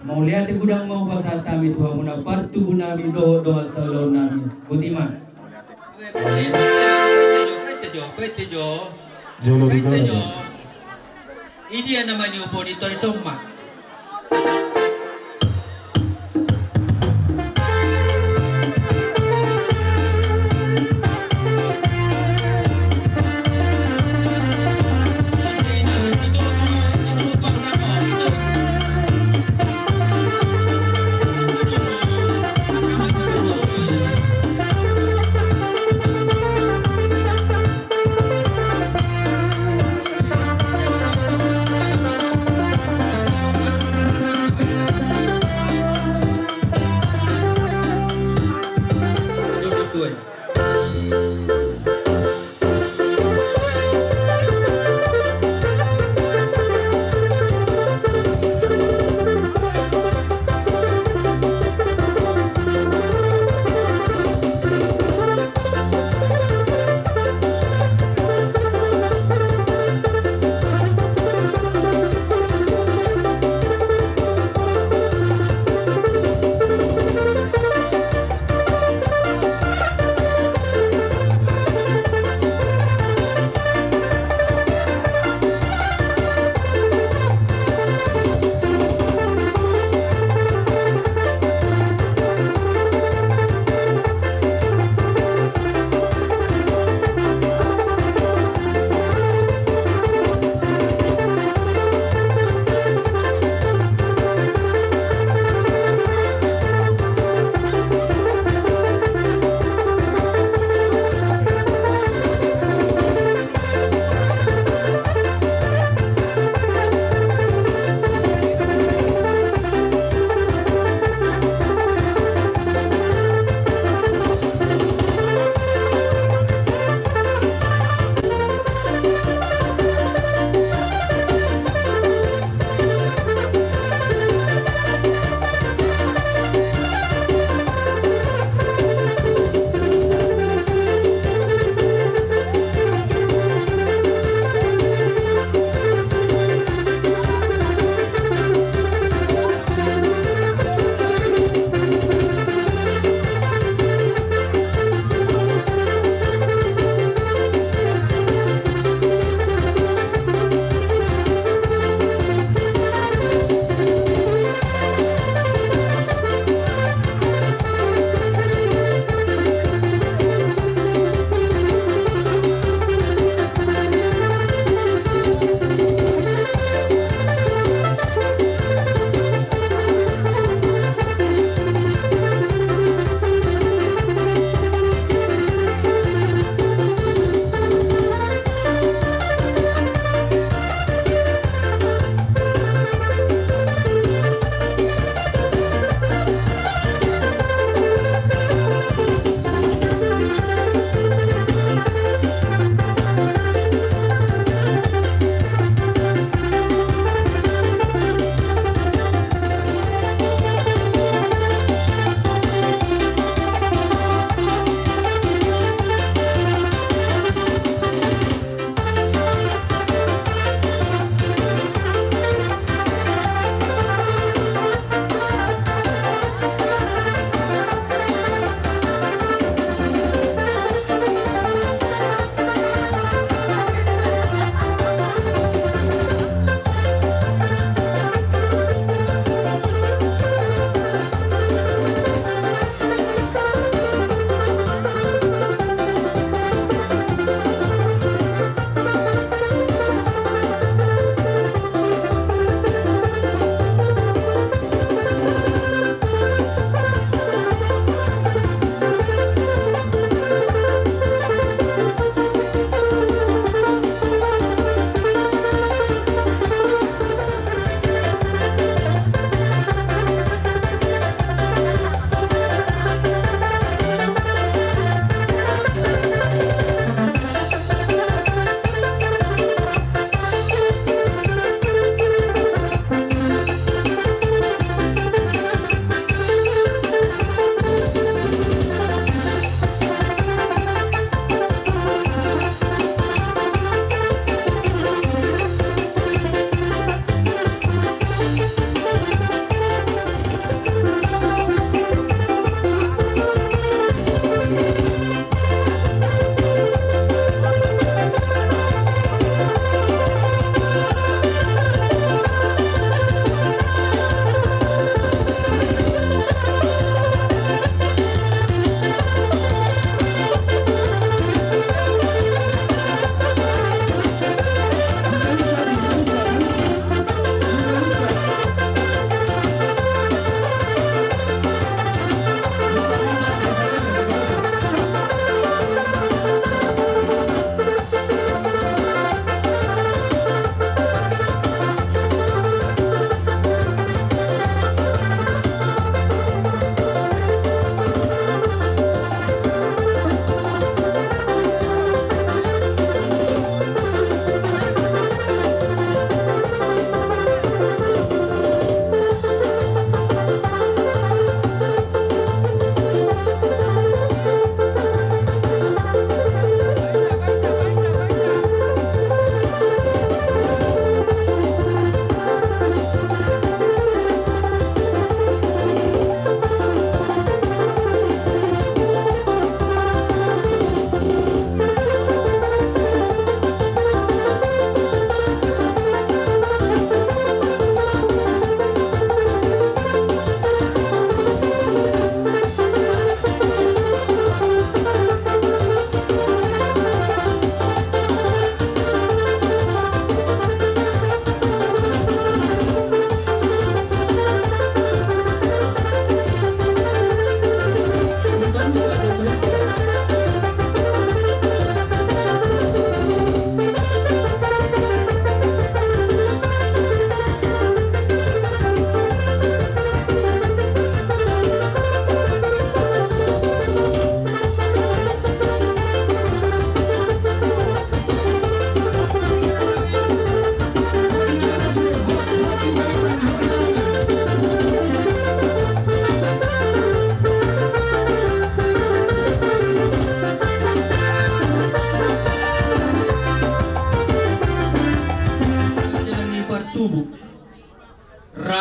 mauliati gudang mau pasatami Tuhan muna partu bunami doa sa law namin Butima Ini yang namanya opositor semua.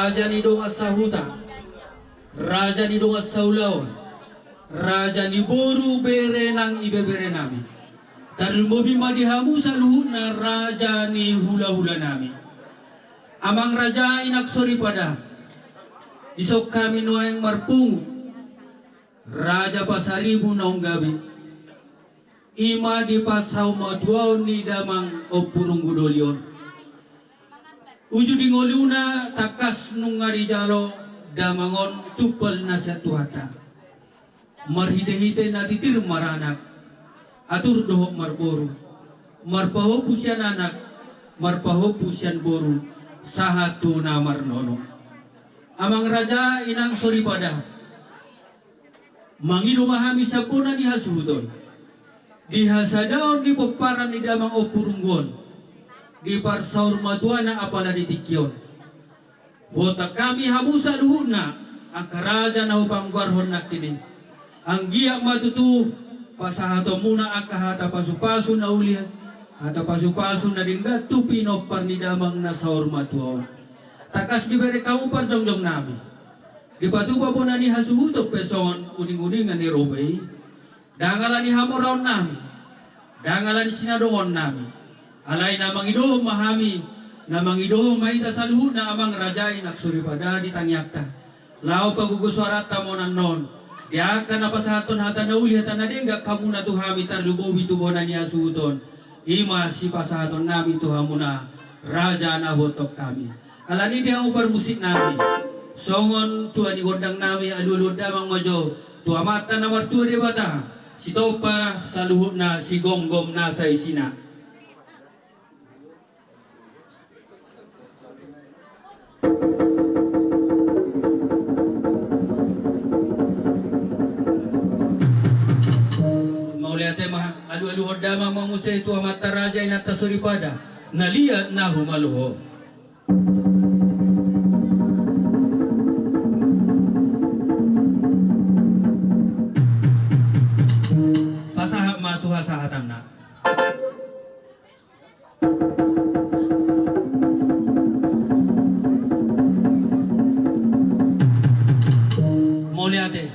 Raja ni dong asahuta, Raja ni dong asaulaon, Raja ni boru bere nang ibe bere nami. Tarul mobi madihamu saluhut na Raja ni hula-hula nami. Amang Raja inaksori pada, isok kami nuayang marpung, Raja pasaribu naong gabi. Ima di pasau maduaw ni damang opurung gudolion. Uju di ngoluna takas nung ngarijalo damangon tupal na sa tuata. Marhite-hite na titir maranak. Atur dohok marboru. Marpaho pusyan anak, marpaho pusyan boru. Sahatu na marnono. Amang Raja inang sori pada. Mangido mahami sabuna di hasudon. Di hasadaon di peparan di damang opurunggon. Di parsaur maduana apala di tikyon. Wota kami hamusa luhuna. Akaraja na upang warhon na kini. Ang giyak matutu pasahato muna akahata pasu-pasu na ulihan. Hata pasu-pasu na dinggat tu pinopar ni damang na saur matuon. Takas diberi kamu parjongjong nami. Di patupa po na ni hasuhutok peson uning-uningan ni Robay. Dangalan ni hamoraon nami. Dangalan sinadongon nami. Alay na mangidohong mahami. Na mangidohong maita sa luhut na amang Raja inaksuri pada di tangyakta. Lao paguguswarat tamonan non. Dia akan apa sahaton hata na uli hata na dengga kamu na tuhami tarlubobi tubonan ni hasuhuton. Ima si pasahaton nami tuhamuna Raja na hotok kami. Alani dia upar musik nami. Songon tuan ni godang nami alulud damang mojo. Tua mata na martua de bata. Si topa sa luhut na si gonggom na sa isina. Mauliate mah alu-alu damang mangusay tua mata Raja inatasuri pada. Naliat na humaluho. Tuha sahatam na. Mauliate,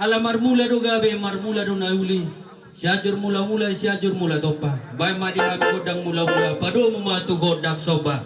ala marmula do gabe, marmula do nauli. Siajur mula-mula, siajur mula topa. Bay madi kami godang mula-mula, pado mematu godak soba.